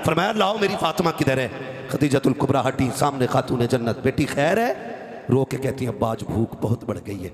फरमाया लाओ मेरी फातिमा किधर है? खदीजतुल कुबरा हटी सामने, खातून जन्नत, बेटी खैर है? रो के कहती है अब्बा आज भूख बहुत बढ़ गई है,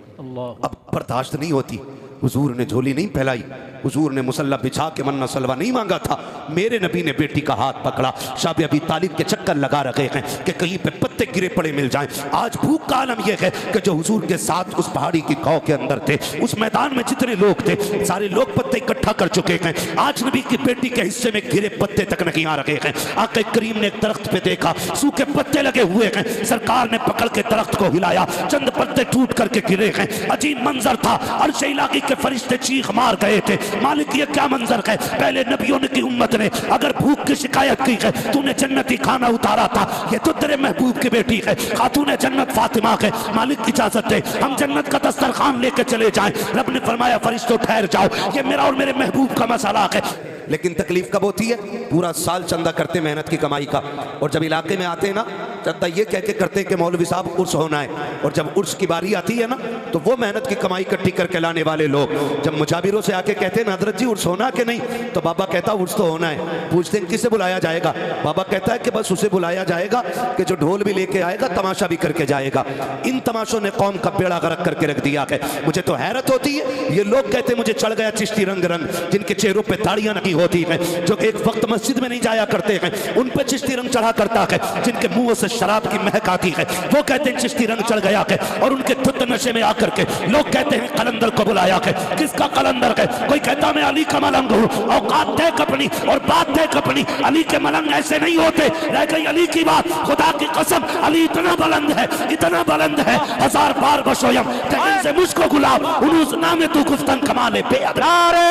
अब बर्दाश्त नहीं होती। हुजूर ने झोली नहीं फैलाई, हुजूर ने मुसल्ला बिछा के मन्ना सलवा नहीं मांगा था। मेरे नबी ने बेटी का हाथ पकड़ा। शाह अबी तालिब के चक्कर लगा रखे हैं कि कहीं पे पत्ते गिरे पड़े मिल जाएं। आज भूख का आलम यह है कि जो हुजूर के साथ उस पहाड़ी की खौ के अंदर थे, उस मैदान में जितने लोग थे सारे लोग पत्ते इकट्ठा कर चुके हैं। आज नबी की बेटी के हिस्से में गिरे पत्ते तक नहीं आ रखे हैं। आका करीम ने एक दरख्त पे देखा, सूखे पत्ते लगे हुए हैं। सरकार ने पकड़ के दरख्त को हिलाया, चंद पत्ते टूट करके गिरे हैं। अजीब मंजर था, अर्श इलाही के फरिश्ते चीख मार गए थे, मालिक ये क्या मंजर है? पहले नबियों की उम्मत ने अगर भूख की शिकायत की है, तूने जन्नती खाना उतारा था, ये तो तेरे महबूब की बेटी है, खातून जन्नत फातिमा है। मालिक इजाजत दे हम जन्नत का दस्तरखान लेके चले जाएं। रब ने फरमाया फरिश्तों ठहर जाओ, ये मेरा और मेरे महबूब का मसला है। लेकिन तकलीफ कब होती है? पूरा साल चंदा करते मेहनत की कमाई का, और जब इलाके में आते हैं ना चंदा ये कह के करते हैं कि मौलवी साहब उर्स होना है, और जब उर्स की बारी आती है ना तो वो मेहनत की कमाई इकट्ठी करके लाने वाले लोग जब मुजाबिरों से आके कहते हैं हजरत जी उर्स होना कि नहीं, तो बाबा कहता उर्स तो होना है। पूछते हैं किसे बुलाया जाएगा? बाबा कहता है कि बस उसे बुलाया जाएगा कि जो ढोल भी लेके आएगा, तमाशा भी करके जाएगा। इन तमाशों ने कौम का बेड़ा गर्क करके रख दिया है। मुझे तो हैरत होती है, ये लोग कहते मुझे चढ़ गया चिश्ती रंग रंग, जिनके चेहरों पर दाढ़ियां नहीं होती है, जो एक वक्त मस्जिद में नहीं जाया करते हैं, उन पे चिश्ती रंग चढ़ा करता है, जिनके मुंह से शराब की महक आती है, वो कहते हैं चिश्ती रंग चढ़ गया है। और उनके धुत नशे में आकर के लोग कहते हैं कलंदर को बुलाया है। किसका कलंदर है? कोई कहता मैं अली का मलंग हूँ, औकात तय कपनी और बात तय कपनी। अली के मलंग ऐसे नहीं होते, रह गई अली की बात। खुदा की कसम अली इतना बुलंद है, इतना बुलंद है, हजार बार बशोयम कहीं से मुझको गुलाब उन्होंने नामे तू गुफ्तन कमाले पे। नारे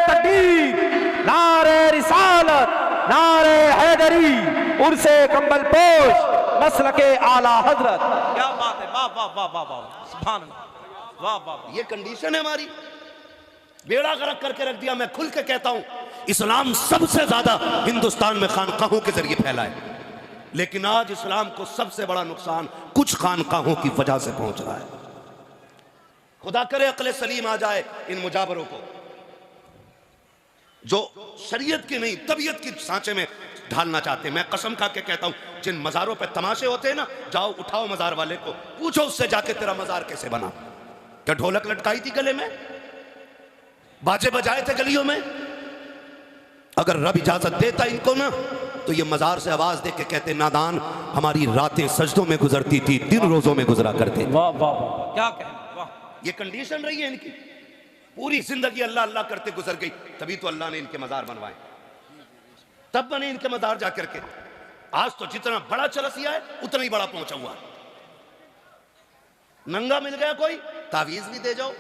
तकबीर, नारे रिसालत, नारे हैदरी, उर्से कंबल पोश, मसलके आला हजरत। क्या बात है, वाह वाह वाह वाह वाह, सुभान अल्लाह, वाह वाह। ये कंडीशन है हमारी, बेड़ा गर्क करके रख दिया। मैं खुल के कहता हूं इस्लाम सबसे ज्यादा हिंदुस्तान में खानकाहों के जरिए फैला है, लेकिन आज इस्लाम को सबसे बड़ा नुकसान कुछ खानकाहों की वजह से पहुंच रहा है। खुदा करे अक्ल सलीम आ जाए इन मुजाबरों को, जो शरीयत की नहीं तबीयत की सांचे में ढालना चाहते हैं। मैं कसम खा के कहता हूं, जिन मज़ारों पे तमाशे होते हैं ना, जाओ उठाओ मज़ार वाले को, पूछो उससे जाके तेरा मज़ार कैसे बना? क्या ढोलक लटकाई थी गले में? बाजे बजाए थे गलियों में? अगर रब इजाजत देता इनको ना, तो ये मज़ार से आवाज दे के कहते नादान हमारी रातें सजदों में गुजरती थी, दिन रोजों में गुजरा करते। वाह वाह वाह, क्या कहना, वाह। ये कंडीशन रही है इनकी, पूरी जिंदगी अल्लाह अल्लाह करते गुजर गई, तभी तो अल्लाह ने इनके मज़ार बनवाए, तब बने इनके मज़ार जाकर के। आज तो जितना बड़ा चरसिया है उतना ही बड़ा पहुंचा हुआ। नंगा मिल गया कोई, तावीज भी दे जाओ,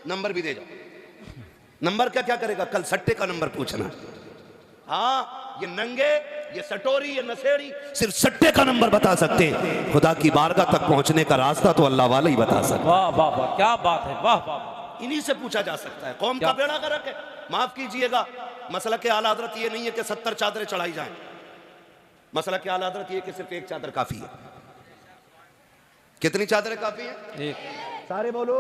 नंबर भी दे जाओ। नंबर क्या क्या करेगा? कल सट्टे का नंबर पूछना। हाँ, ये नंगे, ये सटोरी, ये नशेड़ी सिर्फ सट्टे का नंबर बता सकते हैं। खुदा की बारगाह तक पहुंचने का रास्ता तो अल्लाह वाला ही बता सकता। वाह वाह वाह, क्या बात है, वाह वाह। इन्हीं से पूछा जा सकता है। कौम का बेड़ा गर्क है। माफ कीजिएगा, मसला के आला हज़रत ये नहीं है कि 70 चादरें चढ़ाई जाएं। मसला के आला हज़रत ये कि सिर्फ एक चादर काफी है। कितनी चादरें काफी है? एक। सारे बोलो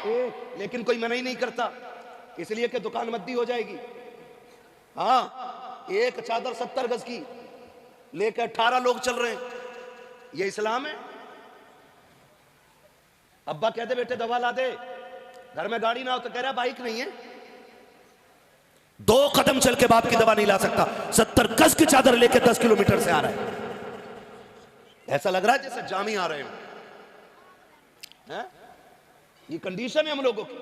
एक। लेकिन कोई मना ही नहीं करता, इसलिए कि दुकान मद्दी हो जाएगी। हाँ, एक चादर 70 गज की लेकर 18 लोग चल रहे हैं, ये इस्लाम है? अब्बा कहते बेटे दवा ला दे, घर में गाड़ी ना हो तो कह रहा बाइक नहीं है। 2 कदम चल के बाप की दवा नहीं ला सकता, 70 गज की चादर लेके 10 किलोमीटर से आ रहा है। ऐसा लग रहा है जैसे जामी आ रहे हो। ये कंडीशन है हम लोगों की।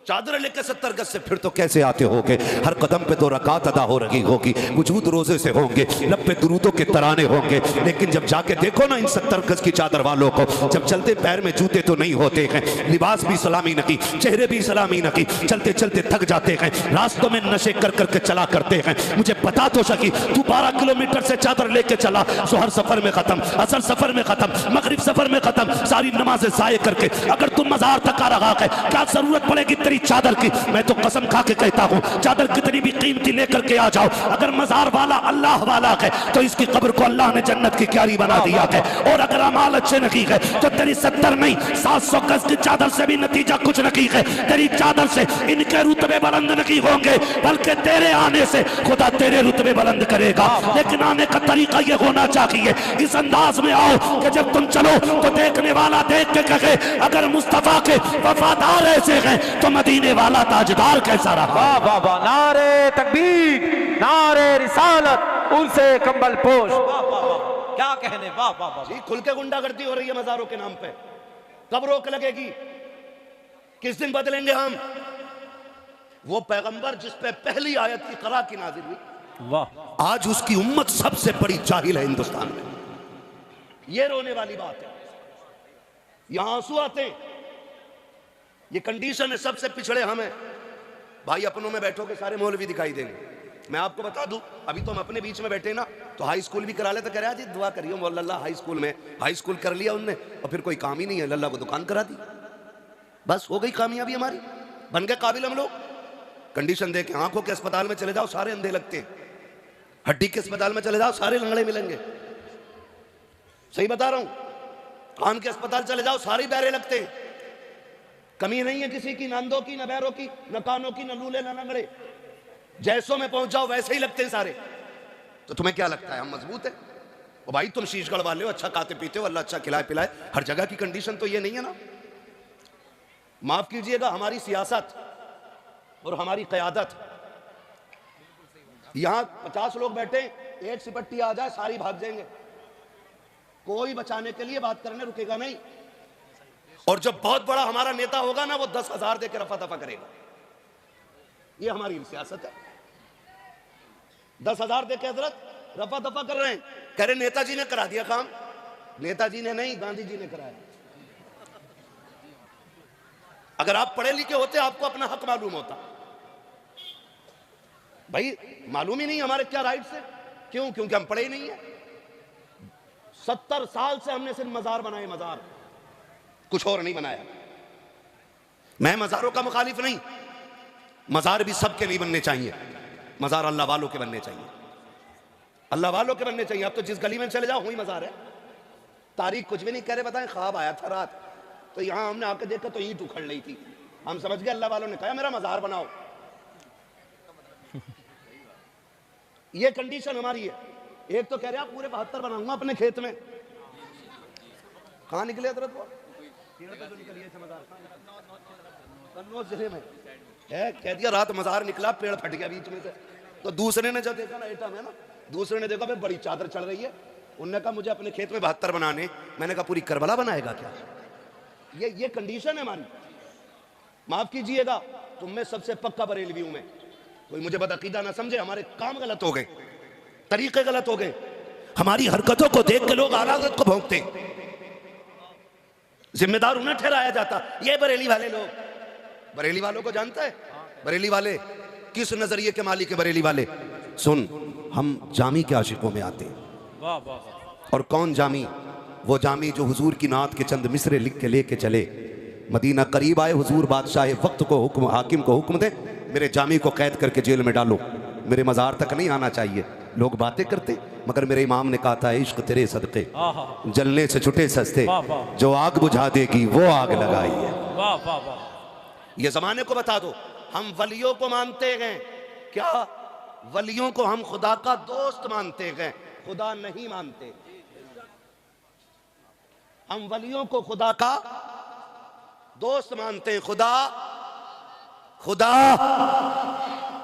चादर लेके 70 गज से फिर तो कैसे आते होगे? हर कदम पे तो रकात अदा हो रही होगी, वजूद रोजे से होंगे, लब पे दुरूदों के तराने होंगे। लेकिन जब जाके देखो ना इन 70 गज की चादर वालों को, जब चलते पैर में जूते तो नहीं होते हैं, लिबास भी सलामी नहीं, चेहरे भी सलामी नहीं, चलते चलते थक जाते हैं, रास्तों में नशे कर करके चला करते हैं। मुझे बता तो सकी, तू 12 किलोमीटर से चादर लेके चला, जोहर सफर में खत्म, असर सफर में खत्म, मगरिब सफर में खत्म, सारी नमाजें ज़ाये करके अगर तुम मज़ार तक आ रहा है, क्या जरूरत पड़ेगी तेरी चादर की। मैं तो कसम खा के कहता हूँ, चादर कितनी भी कीमती लेकर के आ जाओ, अगर मजार वाला अल्लाह वाला है तो इसकी कब्र को अल्लाह ने जन्नत की क्यारी बना दिया है। और अगर अमाल अच्छे नहीं है तो तेरी 70 नहीं 700 गज की चादर से भी नतीजा कुछ नहीं है। तेरी चादर से इनके रुतबे बुलंद नहीं होंगे, बल्कि तेरे आने से खुदा तेरे रुतबे बुलंद करेगा। लेकिन आने का तरीका ये होना चाहिए, इस अंदाज में आओ कि जब तुम चलो तो देखने वाला देख के कहे अगर मुस्तफा के वफादार ऐसे हैं तो मदीने वाला ताजदार कैसा रहा। वाह वाह वाह, नारे तकबीर, नारे रिसालत, उर्से कंबल पोश। वाह वाह वाह, क्या कहने, वाह वाह वाह। जी खुल के गुंडागर्दी हो रही है मजारों के नाम पे, कब रोक लगेगी? किस दिन बदलेंगे हम? वो पैगंबर जिस पे पहली आयत की करा की नाजिल हुई, वाह, आज उसकी उम्मत सबसे बड़ी जाहिल है हिंदुस्तान में। ये रोने वाली बात है, यहां आंसू आते हैं। ये कंडीशन है, सबसे पिछड़े हम हैं भाई। अपनों में बैठो के सारे मौलवी दिखाई देंगे। मैं आपको बता दूं, अभी तो हम अपने बीच में बैठे ना, तो हाई स्कूल भी करा ले तो कह जी दुआ करियो मौला हाई स्कूल में। हाई स्कूल कर लिया उनने और फिर कोई काम ही नहीं है, लल्ला को दुकान करा दी, बस हो गई कामयाबी हमारी, बन गए काबिल हम लोग। कंडीशन दे के आंखों के अस्पताल में चले जाओ सारे अंधे लगते हैं, हड्डी के अस्पताल में चले जाओ सारे लंगड़े मिलेंगे, सही बता रहा हूं। कान के अस्पताल चले जाओ सारे बहरे लगते हैं, कमी नहीं है किसी की, न अंधों की, न बहरों की, न कानों की, न लूले, न लंगड़े। जैसों में पहुंच जाओ वैसे ही लगते हैं सारे। तो तुम्हें क्या लगता है हम मजबूत है? ओ भाई तुम शीशगढ़ वाले हो, अच्छा खाते पीते हो, अल्लाह अच्छा खिलाए पिलाए, हर जगह की कंडीशन तो ये नहीं है ना। माफ कीजिएगा, हमारी सियासत और हमारी क़यादत, यहां 50 लोग बैठे, एक सिपट्टी आ जाए सारी भाग जाएंगे, कोई बचाने के लिए बात करने रुकेगा नहीं। और जब बहुत बड़ा हमारा नेता होगा ना, वो 10,000 देकर रफा दफा करेगा। ये हमारी सियासत है। 10,000 देकर हजरत रफा दफा कर रहे हैं, कह रहे नेताजी ने करा दिया काम। नेताजी ने नहीं, गांधी जी ने कराया। अगर आप पढ़े लिखे होते आपको अपना हक मालूम होता। भाई मालूम ही नहीं हमारे क्या राइट्स है, क्यों? क्योंकि हम पढ़े ही नहीं है। 70 साल से हमने सिर्फ मजार बनाए, मजार, कुछ और नहीं बनाया। मैं मजारों का मुखालिफ नहीं, मजार भी सबके नहीं बनने चाहिए, मजार अल्लाह वालों के बनने चाहिए, अल्लाह वालों के बनने चाहिए। अब तो जिस गली में चले जाओ वही मजार है। तारीख कुछ भी नहीं कह रहे, बताएं ख्वाब आया था रात, तो यहां हमने आके देखा तो ईंट उखड़ रही थी, हम समझ गए अल्लाह वालों ने कहा मेरा मजार बनाओ। ये कंडीशन हमारी है। एक तो कह रहे आप पूरे 72 बनाऊंगा अपने खेत में, कहां निकले हजरत? वो जिले में है, कह दिया रात मजार निकला, पेड़ फट गया बीच में से। तो दूसरे ने जब देखा ना एटम है ना, दूसरे ने देखा भाई बड़ी चादर चल रही है, उनने कहा मुझे अपने खेत में 72 बनाने। मैंने कहा पूरी करबला बनाएगा क्या? ये कंडीशन है हमारी। माफ कीजिएगा, तुम में सबसे पक्का बरेलवी हूं मैं, कोई मुझे बदअकीदा ना समझे। हमारे काम गलत हो गए, तरीके गलत हो गए, हमारी हरकतों को देख के लोग आला हज़रत को भौंकते, जिम्मेदार उन्हें ठहराया जाता। ये बरेली वाले लोग, बरेली वालों को जानता है? बरेली वाले किस नजरिए के मालिक है? बरेली वाले सुन, हम जामी के आशिकों में आते हैं। वाह वाह वाह। और कौन जामी? वो जामी जो हुजूर की नात के चंद मिसरे लिख के लेके चले, मदीना करीब आए, हुजूर बादशाह वक्त को हुक्म, हाकिम को हुक्म दे मेरे जामी को कैद करके जेल में डालो, मेरे मजार तक नहीं आना चाहिए। लोग बातें करते, मगर मेरे इमाम ने कहा था इश्क तेरे सदके जलने से छुटे सस्ते, जो आग बुझा देगी वो आग लगाई है। वाह वाह वाह। ये जमाने को बता दो, हम वलियों को मानते हैं क्या? वलियों को हम खुदा का दोस्त मानते हैं, खुदा नहीं मानते। हम वलियों को खुदा का दोस्त मानते हैं, खुदा खुदा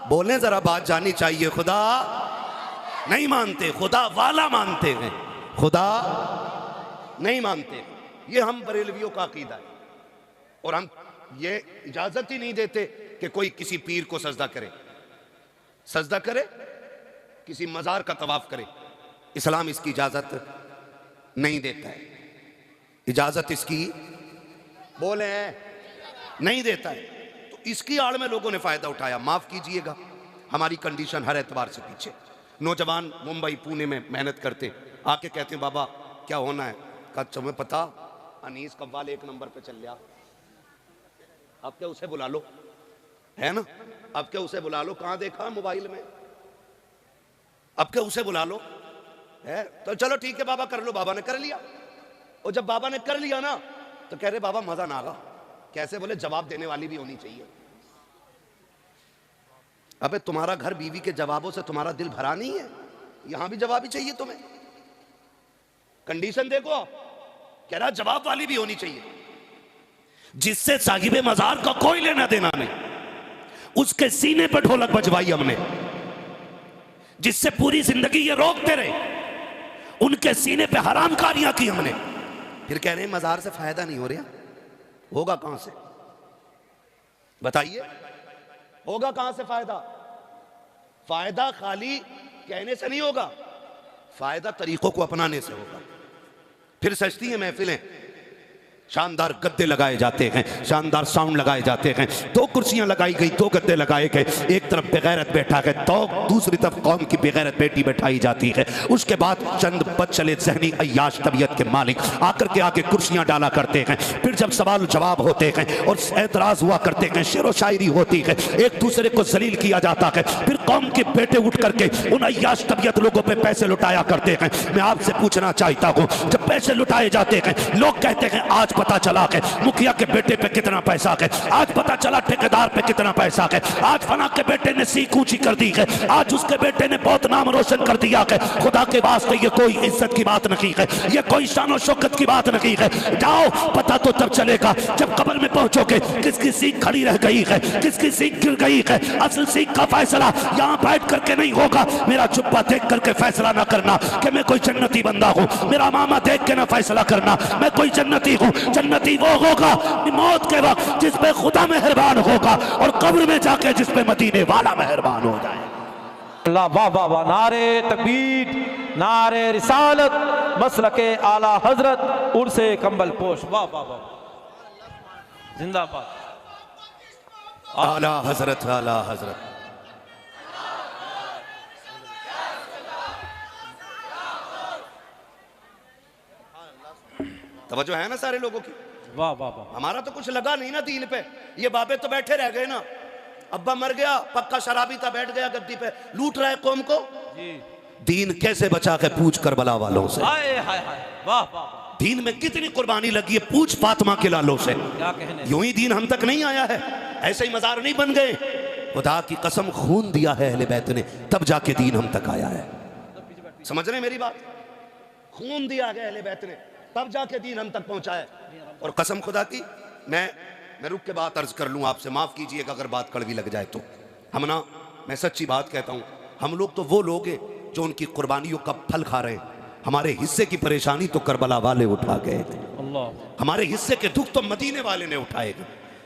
बोलें जरा, बात जानी चाहिए। खुदा नहीं मानते, खुदा वाला मानते हैं, खुदा नहीं मानते। ये हम बरेलवियों का अकीदा है। और हम ये इजाजत ही नहीं देते कि कोई किसी पीर को सजदा करे, सजदा करे, किसी मजार का तवाफ करे। इस्लाम इसकी इजाजत नहीं देता है, इजाजत इसकी बोले नहीं देता है। तो इसकी आड़ में लोगों ने फायदा उठाया। माफ कीजिएगा, हमारी कंडीशन हर एतबार से पीछे। नौजवान मुंबई पुणे में मेहनत करते, आके कहते हैं बाबा क्या होना है? कहा तुम्हें पता अनीस कव्वाल 1 नंबर पे चल गया, आप क्या उसे बुला लो, है ना? अब क्या उसे बुला लो, कहां देखा मोबाइल में, अब क्या उसे बुला लो है? तो चलो ठीक है बाबा कर लो, बाबा ने कर लिया। और जब बाबा ने कर लिया ना तो कह रहे बाबा मजा ना आगा। कैसे? बोले जवाब देने वाली भी होनी चाहिए। अबे तुम्हारा घर बीवी के जवाबों से तुम्हारा दिल भरा नहीं है, यहां भी जवाब ही चाहिए तुम्हें। कंडीशन देखो आप, कह रहा जवाब वाली भी होनी चाहिए, जिससे साहिबे मजार का कोई लेना देना नहीं, उसके सीने पर ढोलक बजवाई हमने, जिससे पूरी जिंदगी ये रोकते रहे, उनके सीने पे हरामकारियां की हमने। फिर कह रहे हैं मजार से फायदा नहीं हो रहा। होगा कहां से बताइए? होगा कहां से फायदा? फायदा खाली कहने से नहीं होगा, फायदा तरीकों को अपनाने से होगा। फिर सजती हैं महफिलें, शानदार गद्दे लगाए जाते हैं, शानदार साउंड लगाए जाते हैं, 2 कुर्सियां लगाई गई, 2 गद्दे लगाए गए, एक तरफ बेगैरत बैठा है तो दूसरी तरफ कौम की बेगैरत बेटी बैठाई जाती है। उसके बाद चंद बदचले ज़हनी अय्याश तबीयत के मालिक आकर के आगे कुर्सियां डाला करते हैं। फिर जब सवाल जवाब होते हैं और एतराज हुआ करते हैं, शेर व शायरी होती है, एक दूसरे को जलील किया जाता है, फिर कौम के बेटे उठ करके उन अय्याश तबीयत लोगों पर पैसे लुटाया करते हैं। मैं आपसे पूछना चाहता हूँ, जब पैसे लुटाए जाते हैं, लोग कहते हैं आज पता चला है मुखिया के बेटे पे कितना पैसा है, आज पता चला ठेकेदार पे कितना पैसा है, आज फना के बेटे ने सीख ऊंची कर दी है, आज उसके बेटे ने बहुत नाम रोशन कर दिया है। खुदा के वास्ते ये कोई इज्जत की बात नहीं है, ये कोई शान शौकत की बात नहीं है। जाओ, पता तो तब चलेगा जब कब्र में पहुंचोगे किसकी सीख खड़ी रह गई है, किसकी सीख गिर गई है। असल सीख का फैसला यहाँ बैठ करके नहीं होगा। मेरा जुब्बा देख करके फैसला ना करना कि मैं कोई जन्नती बंदा हूँ, मेरा मामा देख के ना फैसला करना मैं कोई जन्नती हूँ। जन्नती वो होगा मौत के वक्त जिस पे खुदा मेहरबान होगा, और कब्र में जाके जिस पे मदीने वाला मेहरबान हो जाए। अल्लाह वाह वाह वाह। नारे तकबीर, नारे रिसालत, मसलके आला हजरत, उर्से कंबल पोश। वाह वाह वाह, जिंदाबाद। आला हजरत, आला हजरत। तवज्जो है ना सारे लोगों की? वाह वाह वाह। हमारा तो कुछ लगा नहीं ना दीन पे, ये बाबे तो बैठे रह गए ना। अब्बा मर गया, पक्का शराबी था, बैठ गया गद्दी पे, लूट रहा है कौम को। जी। दीन कैसे बचा के पूछ करबला वालों से। हाय हाय हाय, वाह वाह। दीन में कितनी कुर्बानी लगी है, पूछ फातिमा के लालों से। क्या कहने, यूं ही दीन हम तक नहीं आया है, ऐसे ही मजार नहीं बन गए। खुदा की कसम खून दिया है अहले बैत ने, तब जाके दीन हम तक आया है। समझ रहे मेरी बात? खून दिया है अहले बैत ने, तब जाके दीन हम तक पहुंचा है। और कसम खुदा की, मैं रुक के बात अर्ज कर लूं आपसे, माफ कीजिएगा अगर बात कड़वी लग जाए तो। हम ना, मैं सच्ची बात कहता हूं, हम लोग तो वो लोग हैं जो उनकी कुर्बानियों का फल खा रहे हैं। हमारे हिस्से की परेशानी तो करबला वाले उठा गए, हमारे हिस्से के दुख तो मदीने वाले ने उठाए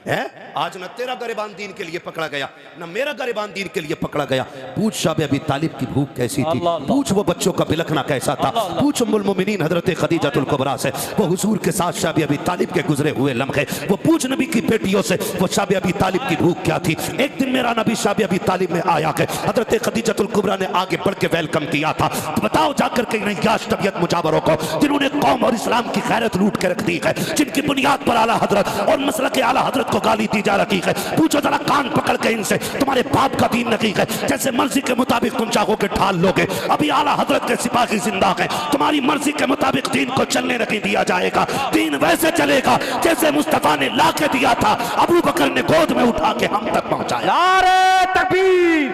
है। आज न तेरा गरिबान दीन के लिए पकड़ा गया, न मेरा गरिबान दीन के लिए पकड़ा गया। पूछ शाबे अबी तालिब की भूख कैसी थी, पूछ वो बच्चों का बिलखना कैसा था, पूछ उम्मुल मोमिनीन हजरत खदीजतुल कुबरा से वो हुजूर के साथ शाबे अबी तालिब के गुजरे हुए लम्हे, वो पूछ नबी की बेटियों से वो शाबे अबी तालिब की भूख क्या थी। एक दिन मेरा नबी शाबे अबी तालिब में आया है, हजरत खदीजतुल कुबरा ने आगे बढ़ के वेलकम किया था। बताओ जाकर के नय्याश तबीयत मुजावरों को, जिन्होंने कौम और इस्लाम की खैरत लूट के रख दी है, जिनकी बुनियाद पर आला हजरत और मसलक आला हजरत को गाली दी जा रही है। पूछो जरा कान पकड़ के इनसे, तुम्हारे बाप का दीन नहीं है, जैसे मर्जी के मुताबिक तुम चाहोगे ढाल लोगे। अभी आला हजरत के सिपाही जिंदा है, तुम्हारी मर्जी के मुताबिक दीन को चलने नहीं दिया जाएगा। दीन वैसे चलेगा जैसे मुस्तफा ने ला के दिया था, अबू बकर ने गोद में उठा के हम तक पहुंचाया। नारे तकबीर,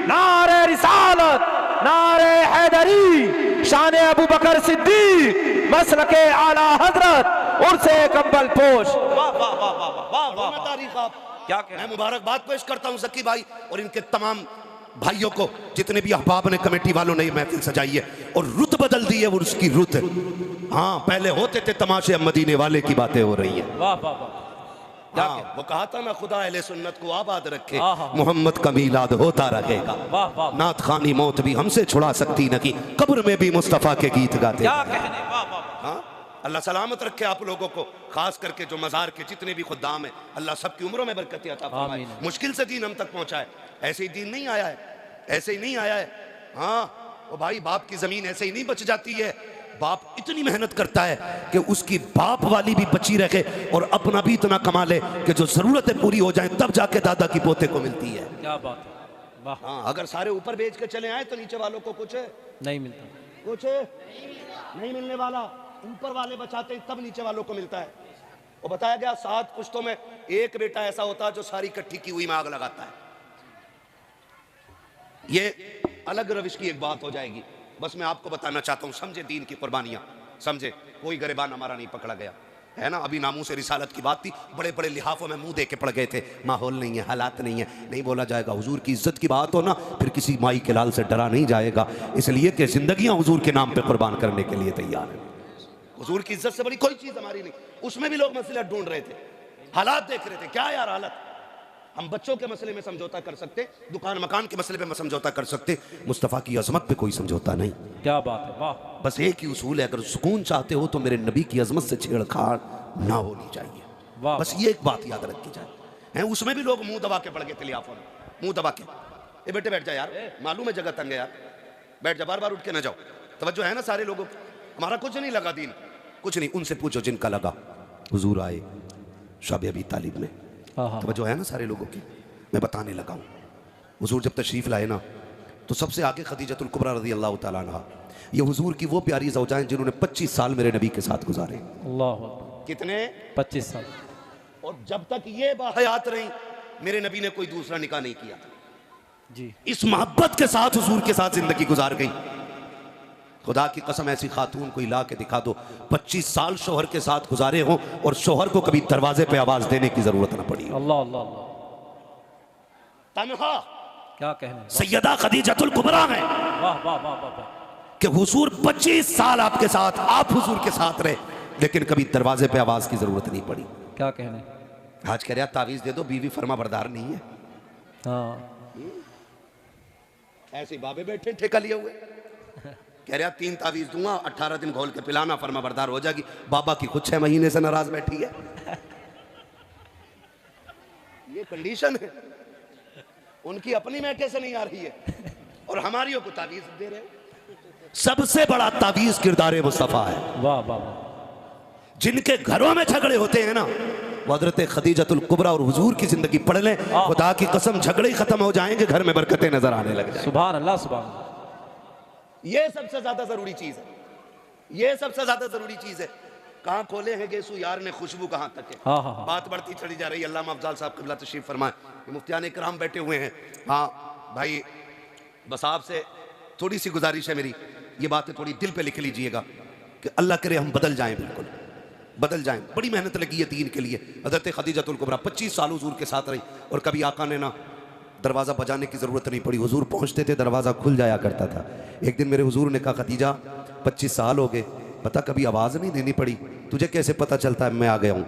नारे रिसालत, नारे हैदरी, शान अबू बकर सिद्दीक, मसलके आला हजरत, उर्से कंबल पोश। वाह वाह वाह वाह वाह वाह। तारीख आप क्या कहना? मैं मुबारकबाद पेश करता हूं जकी भाई और इनके तमाम भाइयों को, जितने भी अहबाब ने, कमेटी वालों ने महफिल सजाई है और रुत बदल दी है वो उसकी रुत। हाँ, पहले होते थे तमाशे, अब मदीने वाले की बातें हो रही है। वाह वाह वाह। हाँ, वो कहा था ना, खुदा अहले सुन्नत को आबाद रखे, मोहम्मद का मीलाद होता रहेगा। नात खानी मौत भी हमसे छुड़ा सकती नहीं, कब्र में भी मुस्तफा के गीत गाते। क्या कहने, वाह वाह। हाँ, अल्लाह सलामत रखे आप लोगों को, खास करके जो मजार के जितने भी खुद्दाम हैं, अल्लाह सबकी उम्रों में बरकत अता फरमाए। मुश्किल से दीन हम तक पहुंचा है, ऐसे ही दीन नहीं आया है, ऐसे ही नहीं आया है। हाँ, वो भाई बाप की जमीन ऐसे ही नहीं बच जाती है, बाप इतनी मेहनत करता है कि उसकी बाप वाली भी बची रखे और अपना भी इतना कमा ले कि जो जरूरतें पूरी हो जाएं तब जाके दादा की पोते को मिलती है। क्या बात है, वाह। हाँ, अगर सारे ऊपर बेच के चले आए तो नीचे वालों को कुछ नहीं मिलता, कुछ नहीं मिलने वाला। ऊपर वाले बचाते हैं तब नीचे वालों को मिलता है। वो बताया गया 7 पुश्तों में एक बेटा ऐसा होता है जो सारी इकट्ठी की हुई में आग लगाता है। ये अलग रविश की एक बात हो जाएगी, बस मैं आपको बताना चाहता हूं, समझे दीन की कुर्बानियां, समझे। कोई गरिबान हमारा नहीं पकड़ा गया है ना। अभी नामूस रिसालत की बात थी, बड़े बड़े लिहाफों में मुंह दे के पड़ गए थे, माहौल नहीं है, हालात नहीं है, नहीं बोला जाएगा। हुजूर की इज्जत की बात हो ना, फिर किसी माई के लाल से डरा नहीं जाएगा, इसलिए कि जिंदगियां हुजूर के नाम पे कुर्बान करने के लिए तैयार है। हुजूर की इज्जत से बड़ी कोई चीज हमारी नहीं। उसमें भी लोग मसला ढूंढ रहे थे, हालात देख रहे थे, क्या यार हालत। हम बच्चों के मसले में समझौता कर सकते, दुकान मकान के मसले पे समझौता कर सकते, मुस्तफ़ा की अजमत पे कोई समझौता नहीं। क्या बात है, वाह। बस एक ही उसूल है, अगर सुकून चाहते हो तो मेरे नबी की अजमत से छेड़छाड़ ना होनी चाहिए। वाह, बस ये एक बात याद रखी जाए। हैं, उसमें भी लोग मुंह दबा के पड़ गए थे लियाफों में, मुंह दबा के। ए बेटे बैठ जा यार, मालूम है जगह तंग है यार, बैठ जा, बार बार उठ के ना जाओ। तवज्जो है ना सारे लोगों की। हमारा कुछ नहीं लगा दीन, कुछ नहीं, उनसे पूछो जिनका लगा। हुजूर आए शब अबी तालिब में, तवज्जो है ना सारे लोगों की। मैं बताने लगा हूँ, हुजूर जब तशरीफ लाए ना तो सबसे आगे खदीजतुल कुबरा रज़ी अल्लाह तआला अन्हा, ये हुजूर की वो प्यारी ज़ौजाएं जिन्होंने 25 साल मेरे नबी के साथ गुजारे। अल्लाह, कितने? 25 साल। और जब तक ये बाहयात रही मेरे नबी ने कोई दूसरा निकाह नहीं किया जी। इस मोहब्बत के साथ हुजूर के साथ जिंदगी गुजार गई। खुदा की कसम ऐसी खातून कोई ला के दिखा दो 25 साल शोहर के साथ गुजारे हो और शोहर को कभी दरवाजे पे आवाज देने की जरूरत ना पड़ी। अल्लाह अल्लाह अल्लाह, तन्हा क्या कहने, सैयदा खदीजतुल कुबरा है वाह वाह वाह वाह वाह। कि हुजूर 25 साल आपके साथ, आप हुजूर के साथ रहे, लेकिन कभी दरवाजे पे आवाज की जरूरत नहीं पड़ी। क्या कहने, आज कह रहा तावीज दे दो, बीवी फर्मा बरदार नहीं है। हाँ, ऐसे बाबे बैठे ठेका लिए हुए, कह रहा 3 तावीज दूंगा, 18 दिन घोल के पिलाना, फर्मा बरदार हो जाएगी। बाबा की खुद 6 महीने से नाराज बैठी है। ये कंडीशन है, उनकी अपनी मैके से नहीं आ रही है और हमारियों को तावीज दे रहे हो। सबसे बड़ा तावीज किरदार मुस्तफा है। वाह वाह वाह। जिनके घरों में झगड़े होते हैं ना, वो हज़रत खदीजतुल कुबरा और हुजूर की जिंदगी पढ़ लें, खुदा की कसम झगड़े ही खत्म हो जाएंगे, घर में बरकतें नजर आने लग जाएंगी। सुभान अल्लाह, सुभान अल्लाह। ये सबसे ज्यादा जरूरी चीज है, ये सबसे ज्यादा जरूरी चीज है। कहाँ खोले हैं गेसु यार ने खुशबू कहाँ तक है। हाँ हाँ हाँ। बात बढ़ती चली जा रही है। अल्लामा अफजाल साहब क़िबला तशरीफ फरमाए, मुफ्तियान इकराम बैठे हुए हैं। हाँ भाई, बस आपसे थोड़ी सी गुजारिश है मेरी, ये बातें थोड़ी दिल पे लिख लीजिएगा कि अल्लाह करे हम बदल जाएं, बिल्कुल बदल जाएं। बड़ी मेहनत लगी है दीन के लिए। हज़रत खदीजतुल कुबरा 25 साल हुजूर के साथ रही और कभी आका ने ना दरवाज़ा बजाने की ज़रूरत नहीं पड़ी। हुजूर पहुँचते थे, दरवाज़ा खुल जाया करता था। एक दिन मेरे हुजूर ने कहा, खदीजा 25 साल हो गए, पता कभी आवाज़ नहीं देनी पड़ी, तुझे कैसे पता चलता है मैं आ गया हूँ?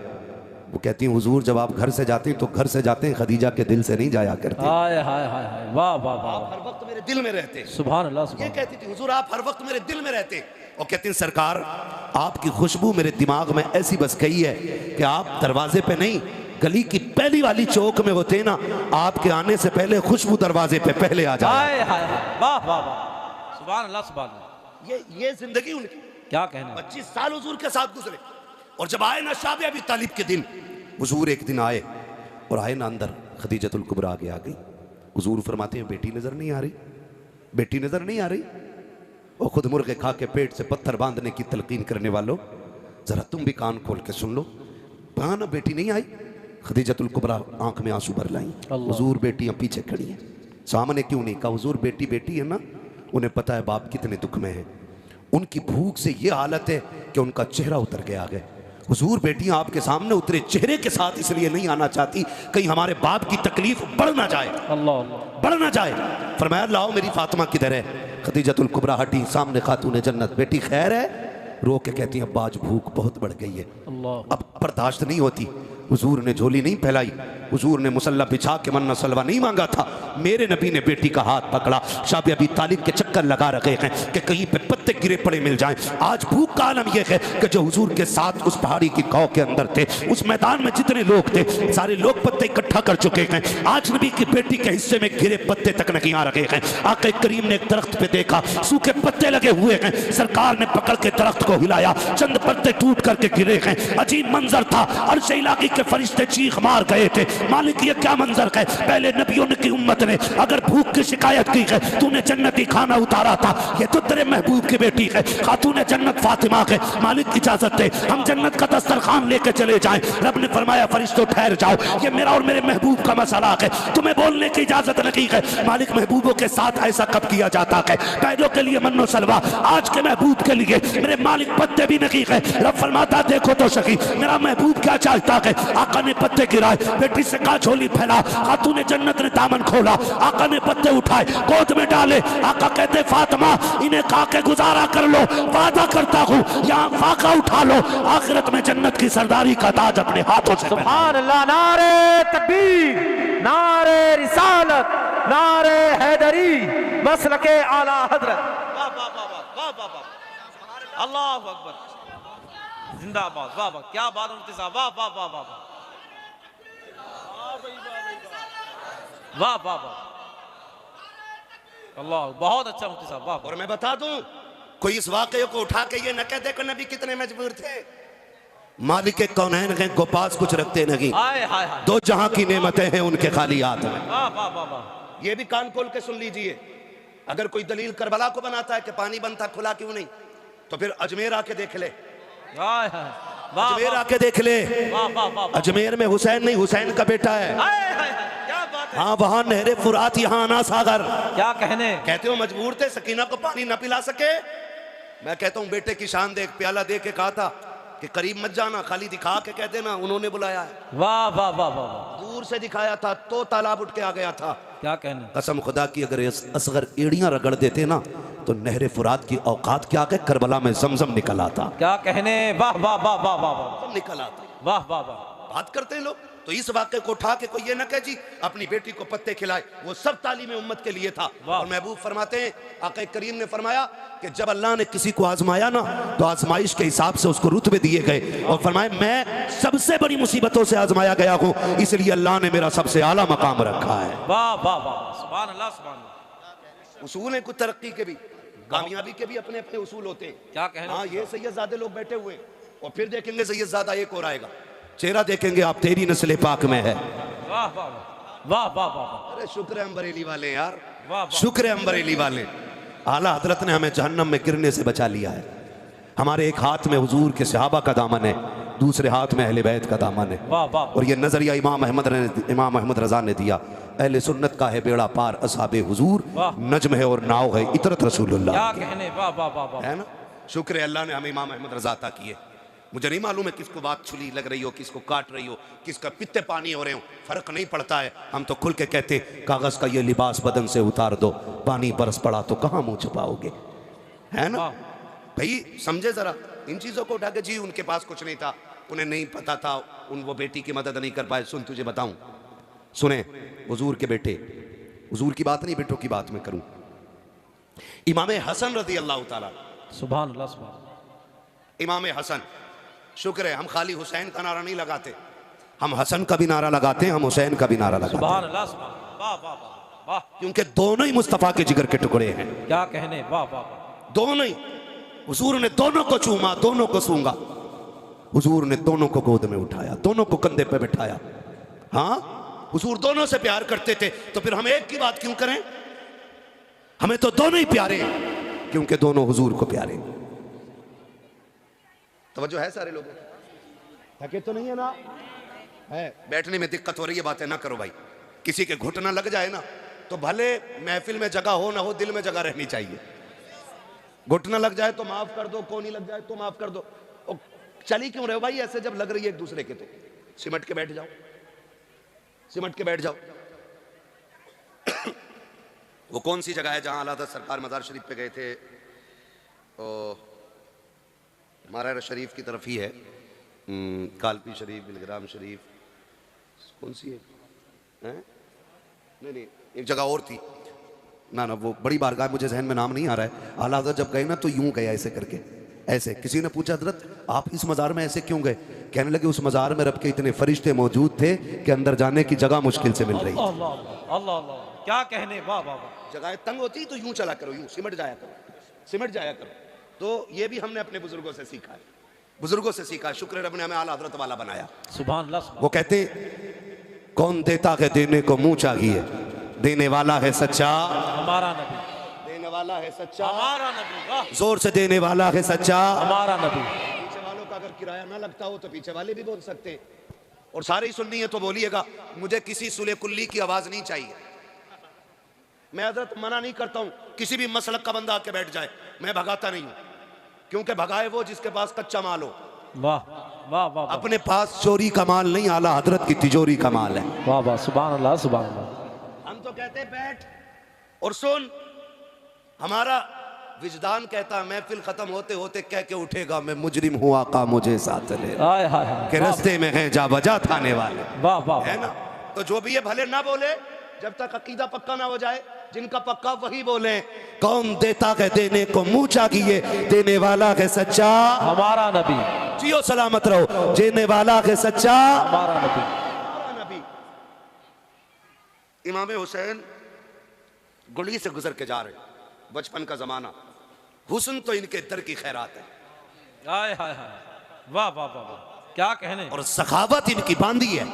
वो कहती हैं, हुजूर जब आप घर से जाते हैं तो घर से जाते हैं, खदीजा के दिल से नहीं जाया करते। हाय हाय हाय हाय, वाह वाह वाह, आप हर वक्त मेरे दिल में रहते। सुभान अल्लाह, ये सुभान। कहती थी, हुजूर आप हर वक्त मेरे दिल में रहते। और कहती हैं, सरकार आपकी खुशबू मेरे दिमाग में ऐसी बस गई है कि आप दरवाजे पे नहीं, गली की पहली वाली चौक में होते ना, आपके आने से पहले खुशबू दरवाजे पे पहले आ जाए। हाय हाय हाय, वाह वाह वाह, सुभान अल्लाह, सुभान अल्लाह। ये जिंदगी उनकी। क्या कहना, 25 साल हुजूर के साथ गुजरे। और जब आए ना शाब अबी तालिब के दिन, हुजूर एक दिन आए और आए ना अंदर, खदीजतुल कुबरा आगे आ गई। हुजूर फरमाते हैं, बेटी नजर नहीं आ रही, बेटी नजर नहीं आ रही। और खुद मुर्गे खा के पेट से पत्थर बांधने की तलकीन करने वालों, जरा तुम भी कान खोल के सुन लो। कहा ना बेटी नहीं आई। खदीजतुल कुबरा आंख में आंसू भर लाई। हुजूर बेटियां पीछे खड़ी हैं, सामने क्यों नहीं? कहा हुजूर बेटी बेटी है ना, उन्हें पता है बाप कितने दुख में है। उनकी भूख से ये हालत है कि उनका चेहरा उतर के आ गए। हुजूर बेटियां आपके सामने उतरे चेहरे के साथ इसलिए नहीं आना चाहती, कहीं हमारे बाप की तकलीफ बढ़ ना जाए, अल्लाह अल्लाह, बढ़ ना जाए। फरमाया, लाओ मेरी फातिमा किधर है? खदीजतुल कुबरा हटी, सामने खातून जन्नत, बेटी खैर है? रो के कहती है, अब्बा आज भूख बहुत बढ़ गई है, अल्लाह। अब बर्दाश्त नहीं होती। हुजूर ने झोली नहीं फैलाई, हुजूर ने मुसल्ला बिछा के मन्ना सलवा नहीं मांगा था, मेरे नबी ने बेटी का हाथ पकड़ा। शाह अबी तालिब के चक्कर लगा रखे हैं कि कहीं पे पत्ते गिरे पड़े मिल जाएं। आज भूख का आलम यह है कि जो हुजूर के साथ उस पहाड़ी की कौ के अंदर थे, उस मैदान में जितने लोग थे सारे लोग पत्ते इकट्ठा कर चुके हैं। आज नबी की बेटी के हिस्से में गिरे पत्ते तक नहीं आ रहे हैं। आका करीम ने एक दरख्त पे देखा, सूखे पत्ते लगे हुए हैं। सरकार ने पकड़ के दरख्त को हिलाया, चंद पत्ते टूट करके गिरे हैं। अजीब मंजर था। अर्श इलाही के फरिश्ते चीख मार गए थे, मालिक ये क्या मंजर है। पहले नबियों की उम्मत ने अगर भूख की शिकायत की है, तूने जन्नती खाना उतारा था। ये तो तेरे महबूब की बेटी है, खातून जन्नत फातिमा है। मालिक इजाजत दे, हम जन्नत का दस्तरखान लेके चले जाएं। रब ने फरमाया फरिश्तों ठहर जाओ, ये मेरा और मेरे महबूब का मसला है, तुम्हें बोलने की इजाजत नहीं है। मालिक महबूबों के साथ ऐसा कब किया जाता है। पहलों के लिए मन्नो सलवा, आज के महबूब के लिए मेरे मालिक पत्ते भी नहीं है। रब फरमाता देखो तो सही मेरा महबूब क्या चाहता है। आका ने पत्ते गिराए, बेटी से कहा झोली फैला। खातून जन्नत ने दामन खोला, आका ने पत्ते उठाए गोद में डाले। आका कहते फातिमा इन्हें खा के गुजारा कर लो, वादा करता हूँ यहाँ फाका उठा लो, आखिरत में जन्नत की सरदारी का ताज अपने हाथों से। सुभान अल्लाह, नारे तकबीर, नारे रिसालत, नारे हैदरी, मसलके आला हजरत। वाह वाह वाह वाह वाह वाह, अल्लाह अकबर, जिंदाबाद, वाह वाह, क्या बात मुफ्ती साहब, वाह वाह वाह वाह वाह वाह वाह, अल्लाह, बहुत अच्छा मुफ्ती साहब, वाह। और मैं बता दूं, कोई इस वाकये को उठा के ये न कह दे कि नबी कितने मजबूर थे। मालिक के कौनैन हैं, गोपास कुछ रखते नहीं, हाय हाय हाय, दो जहां की नेमतें हैं उनके खाली हाथ में। वाह वाह वाह वाह, ये भी कान खोल के सुन लीजिए। अगर कोई दलील करबला को बनाता है कि पानी बनता खुला क्यों नहीं, तो फिर अजमेर आके देख ले, हाय हाय, वाह अजमेर आके देख ले। वाह वाह वाह, अजमेर में हुसैन नहीं, हुसैन का बेटा है। हाय हाय, क्या बात है। हाँ, वहां नहरे फुरात, यहाँ आना सागर। क्या कहने, कहते हो मजबूर थे, सकीना को पानी न पिला सके। मैं कहता हूँ बेटे की शान देख, प्याला दे के कहा था कि करीब मत जाना, खाली दिखा के कह देना उन्होंने बुलाया है। वाह वाह वाह वाह, दूर से दिखाया था तो तालाब उठ के आ गया था। क्या कहने, कसम खुदा की, अगर असगर एड़ियां रगड़ देते ना तो नहरे फुरात की औकात क्या के करबला में जमजम निकल आता। क्या कहने, वाह वाह वाह वाह वाह वाह, निकल आता। वाह वाह वाह, बात करते हैं लोग तो इस वाक्य को उठा के कोई ये ना कहे जी अपनी बेटी को पत्ते खिलाए, वो सब तालीम उम्मत के लिए था। और महबूब फरमाते हैं, आका करीम ने फरमाया कि जब अल्लाह ने किसी को आजमाया ना तो आजमाइश के हिसाब से उसको रुतबे दिए गए। और फरमाए मैं सबसे बड़ी मुसीबतों से आजमाया गया हूँ, इसलिए अल्लाह ने मेरा सबसे आला मकाम रखा है। वाह वाह वाह, सुभान अल्लाह सुभान अल्लाह। उसूल है कुछ तरक्की के भी, कामयाबी के भी अपने अपने उसूल होते हैं। क्या कहना, हाँ, ये सैयदजादे लोग बैठे हुए हैं और फिर देखेंगे सैयदजादा एक और आएगा, चेहरा देखेंगे आप, तेरी नस्ल पाक में है। वाह वाह वाह वाह वाह, अरे शुक्र है हम बरेली वाले यार, वाह शुक्र है हम बरेली वाले। आला हजरत ने हमें जहन्नम में गिरने से बचा लिया है। हमारे एक हाथ में हुजूर के सहाबा का दामन है, दूसरे हाथ में अहले बैत का दामन है। वाह वाह, और ये नजरिया इमाम अहमद रजा ने दिया, अहले सुन्नत का है बेड़ा पार, असहाबे हुजूर नज्म है और नाव है इतरत रसूलुल्लाह। क्या कहने, वाह वाह वाह वाह, है ना, शुक्र है अल्लाह ने हमें इमाम अहमद रजा अता किए। मुझे नहीं मालूम है किसको बात छुली लग रही हो, किसको काट रही हो, किसका पित्ते पानी हो रहे हो, फर्क नहीं पड़ता है। हम तो खुल के कहते कागज का ये लिबास बदन से उतार दो, पानी बरस पड़ा तो कहाँ मुंह छुपाओगे, है ना भाई। समझे जरा इन चीजों को उठा के, जी उनके पास कुछ नहीं था, उन्हें नहीं पता था, वो बेटी की मदद नहीं कर पाए। सुन तुझे बताऊं, सुने हुजूर के बेटे, हुजूर की बात नहीं बेटों की बात मैं करूं। इमाम हसन रज़ी अल्लाह ताला, सुभान अल्लाह सुभान, इमाम हसन, शुक्र है हम खाली हुसैन का नारा नहीं लगाते, हम हसन का भी नारा लगाते हैं, हम हुसैन का भी नारा लगाते हैं। सुभान अल्लाह सुभान, वाह वाह वाह, क्योंकि दोनों ही मुस्तफ़ा के जिगर के टुकड़े हैं। क्या कहने, वाह वाह वाह, दोनों ही, हुजूर ने दोनों को चूमा, दोनों को सूंगा, हुजूर ने दोनों को गोद में उठाया, दोनों को कंधे पे बिठाया। हाँ, हुजूर दोनों से प्यार करते थे, तो फिर हम एक की बात क्यों करें। हमें तो दोनों ही प्यारे हैं, क्योंकि दोनों हुजूर को प्यारे। तवज्जो है सारे लोगों, थके तो नहीं है ना, है बैठने में दिक्कत हो रही है, बातें ना करो भाई। किसी के घुटना लग जाए ना तो भले महफिल में जगह हो ना हो, दिल में जगह रहनी चाहिए। घुटना लग जाए तो माफ कर दो, कोनी लग जाए तो माफ कर दो। चली क्यों रहे हो भाई ऐसे, जब लग रही है एक दूसरे के तो सिमट के बैठ जाओ, सिमट के बैठ जाओ। वो कौन सी जगह है जहां आला हज़रत सरकार मज़ार शरीफ पे गए थे, मारा शरीफ की तरफ ही है, कालपी शरीफ, बिलग्राम शरीफ, कौन सी है नहीं, एक जगह और थी ना, वो बड़ी बारगाह, मुझे जहन में नाम नहीं आ रहा है। आला हज़रत जब गए ना तो यूं गए ऐसे करके, ऐसे। किसी ने पूछा हज़रत आप इस मज़ार में ऐसे क्यों गए? कहने लगे उस मज़ार में रब के इतने फरिश्ते मौजूद थे कि अंदर जाने की जगह मुश्किल से मिल रही थी। अल्लाह अल्लाह, क्या कहने, वाह वाह वाह। जगह तंग होती तो यूं चला करो, यूं सिमट जाया करो। तो ये भी हमने अपने बुजुर्गों से सीखा है, शुक्र रब ने हमें आला हज़रत वाला बनाया। सुभान अल्लाह। वो कहते कौन देता है देने को मुंह चाहिए, देने वाला है सच्चा हमारा नबी, देने वाला है सच्चा हमारा नबी, वाह, जोर से देने वाला है सच्चा हमारा नबी। पीछे वालों का अगर किराया ना लगता हो तो पीछे वाले भी बोल सकते हैं, और सारे ही सुननी है तो बोलिएगा। मुझे किसी सुले कुल्ली की आवाज नहीं चाहिए। मैं हज़रत मना नहीं करता हूँ किसी भी मसलक का बंदा आके बैठ जाए, मैं भगाता नहीं हूँ, क्योंकि भगाए वो जिसके पास कच्चा माल हो। वाह वाह वाह, अपने पास चोरी का माल नहीं, आला हजरत की तिजोरी का माल है। वाह वाह, सुभान अल्लाह सुभान अल्लाह। हम तो कहते बैठ और सुन, हमारा विजदान कहता महफिल खत्म होते होते कह के उठेगा मैं मुजरिम हूँ आका मुझे साथ ले, हाय हाय हाय, के रस्ते में है जा बजा थाने वाले। वाह वाह, है ना? तो जो भी ये भले ना बोले जब तक अकीदा पक्का ना हो जाए, जिनका पक्का वही बोले। कौन देता है देने को मुंह चाहिए, देने वाला है सच्चा हमारा नबी, जियो सलामत रहो, देने वाला है सच्चा हमारा नबी। इमाम हुसैन गुली से गुजर के जा रहे, बचपन का जमाना, हुस्न तो इनके दर की खैरात है। हाय हाय हाय, वाह वाह वाह वाह, क्या कहने, और सखावत इनकी बांधी है।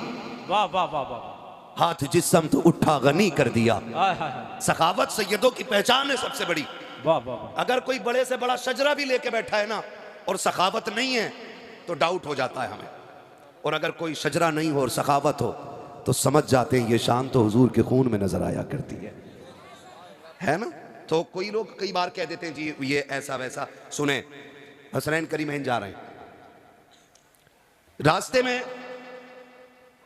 वाह वाह वाह वाह, हाथ जिस्म तो उठा गनी कर दिया। हाय हाय हाय, सखावत सैयदों की पहचान है सबसे बड़ी। वाह वाह वाह। अगर कोई बड़े से बड़ा शजरा भी लेके बैठा है ना और सखावत नहीं है तो डाउट हो जाता है हमें, और अगर कोई शजरा नहीं हो और सखावत हो तो समझ जाते हैं ये शान तो हुजूर के खून में नजर आया करती है ना? तो कोई लोग कई बार कह देते हैं जी ये ऐसा वैसा। सुने, हसनैन करीमैन जा रहे हैं, रास्ते में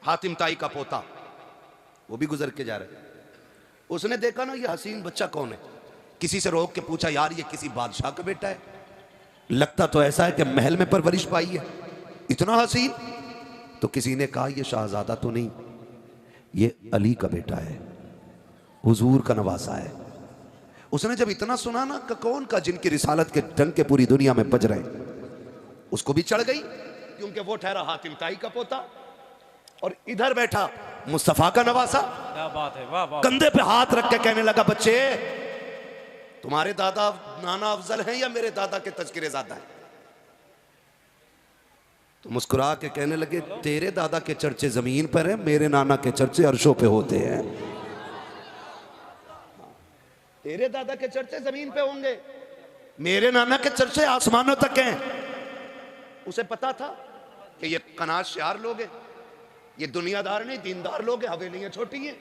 हातिम ताई का पोता वो भी गुजर के जा रहे हैं। उसने देखा ना ये हसीन बच्चा कौन है, किसी से रोक के पूछा यार ये किसी बादशाह का बेटा है, लगता तो ऐसा है कि महल में परवरिश पाई है, इतना हसीन। तो किसी ने कहा ये शाहजादा तो नहीं, ये अली का बेटा है, हुजूर का नवासा है। उसने जब इतना सुना ना कौन का जिनकी रिसालत के डंके पूरी दुनिया में बज रहे, उसको भी चढ़ गई, क्योंकि वो ठहरा हातिम ताई का पोता और इधर बैठा मुस्तफा का नवासा। क्या बात है, वाह वाह। कंधे पे हाथ रख के कहने लगा बच्चे तुम्हारे दादा नाना अफजल हैं या मेरे दादा के तज़किरे ज़्यादा है? तो मुस्कुरा के कहने लगे तेरे दादा के चर्चे जमीन पर है, मेरे नाना के चर्चे अर्शों पे होते हैं। तेरे दादा के चर्चे जमीन पे होंगे, मेरे नाना के चर्चे आसमानों तक हैं। उसे पता था कि ये कनाज शार लोग हैं, ये दुनियादार नहीं दीनदार लोग हैं, हवेलियां छोटी हैं,